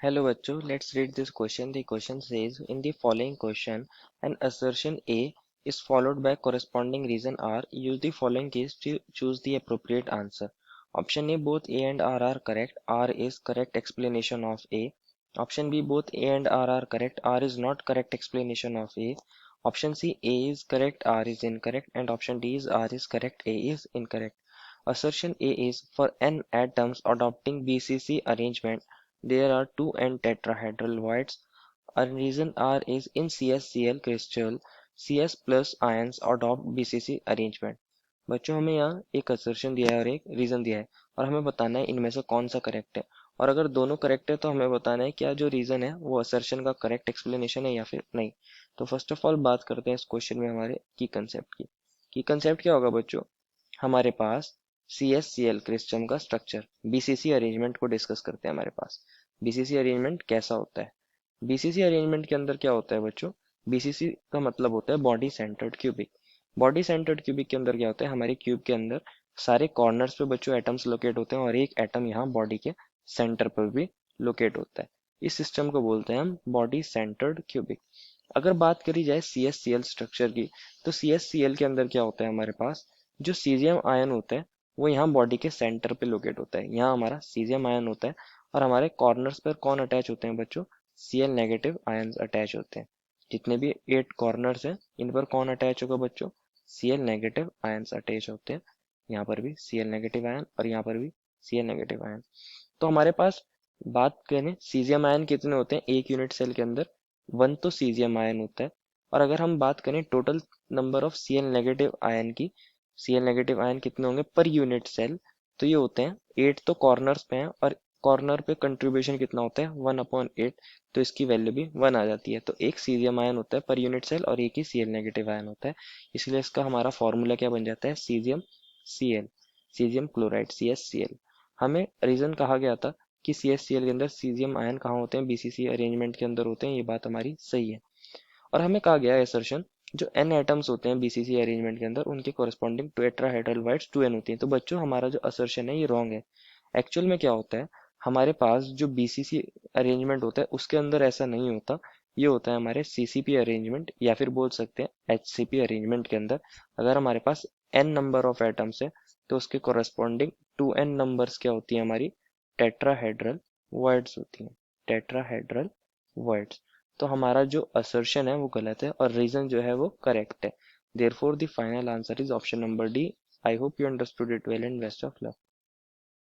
Hello बच्चों, let's read this question. The question says, in the following question, an assertion A is followed by corresponding reason R. Use the following case to choose the appropriate answer. Option A, both A and R are correct. R is correct explanation of A. Option B, both A and R are correct. R is not correct explanation of A. Option C, A is correct, R is incorrect. And option D is R is correct, A is incorrect. Assertion A is for n atoms adopting BCC arrangement there are two n-tetrahedral voids. A reason R is in CsCl crystal, Cs plus ions adopt BCC arrangement. बच्चों हमें यहाँ एक assertion दिया है और एक reason दिया है और हमें बताना है इनमें से कौन सा करेक्ट है और अगर दोनों करेक्ट है तो हमें बताना है क्या जो रीजन है वो assertion का करेक्ट एक्सप्लेनेशन है या फिर नहीं। तो फर्स्ट ऑफ ऑल बात करते हैं इस क्वेश्चन में हमारे की कंसेप्ट की। की कंसेप्ट क्या होगा बच्चों? हमारे पास CsCl क्रिस्टल का स्ट्रक्चर BCC अरेंजमेंट को डिस्कस करते हैं। हमारे पास बीसीसी अरेंजमेंट कैसा होता है? बीसीसी अरेंजमेंट के अंदर क्या होता है बच्चों? बीसीसी का मतलब होता है body centred cubic. Body centred cubic के अंदर क्या होता है? हमारे क्यूब के अंदर सारे कॉर्नर्स पे बच्चों एटम्स लोकेट होते हैं और एक एटम यहाँ बॉडी के सेंटर पर भी लोकेट होता है। इस सिस्टम को बोलते हैं हम बॉडी सेंटर्ड क्यूबिक। अगर बात करी जाए CsCl स्ट्रक्चर की, तो CsCl के अंदर क्या होता है? हमारे पास जो सीजियम आयन होता है वो यहाँ बॉडी के सेंटर पे लोकेट होता है। यहाँ हमारा सीजियम आयन होता है और हमारे कॉर्नर्स पर कौन अटैच होते हैं बच्चों? Cl नेगेटिव आयंस अटैच होते हैं। जितने भी 8 कॉर्नर्स हैं इन पर कौन अटैच होगा बच्चों? Cl नेगेटिव आयंस अटैच होते हैं। यहाँ पर भी Cl नेगेटिव आयन और यहाँ पर भी Cl नेगेटिव आयन। तो हमारे पास बात करें सीजियम आयन कितने होते हैं एक यूनिट सेल के अंदर? 1 तो सीजियम आयन होता है। और अगर हम बात करें total number of Cl negative ion की, Cl नेगेटिव आयन कितने होंगे पर यूनिट सेल? तो ये होते हैं 8 तो कॉर्नर्स पे हैं और कॉर्नर पे कंट्रीब्यूशन कितना होता है? 1/8। तो इसकी वैल्यू भी 1 आ जाती है। तो एक सीजियम आयन होता है पर यूनिट सेल और एक ही Cl नेगेटिव आयन होता है। इसलिए इसका हमारा फॉर्मूला क्या बन जाता है? Caesium Cl, caesium chloride CsCl। हमें रीजन कहा गया था कि CsCl के अंदर सीजियम आयन कहाँ होते हैं? BCC अरेंजमेंट के अंदर होते हैं। ये बात हमारी सही है। और हमें कहा गया है असर्शन जो n एटम्स होते हैं BCC अरेंजमेंट के अंदर उनके कॉरेस्पॉन्डिंग टेट्राहेड्रल वाइड्स 2n होती हैं। तो बच्चों हमारा जो असर्शन है ये रॉन्ग है। एक्चुअल में क्या होता है? हमारे पास जो BCC अरेंजमेंट होता है उसके अंदर ऐसा नहीं होता। ये होता है हमारे CCP अरेंजमेंट या फिर बोल सकते हैं HCP अरेंजमेंट के अंदर। अगर हमारे पास n नंबर ऑफ एटम्स है तो उसके कॉरेस्पॉन्डिंग 2n नंबर्स क्या होती है? हमारी टेट्राहेड्रल वर्ड्स होती हैं। Tetrahedral words. तो हमारा जो असर्शन है वो गलत है और रीजन जो है वो करेक्ट है। Therefore the final answer is option number D. I hope you understood it well and best of luck.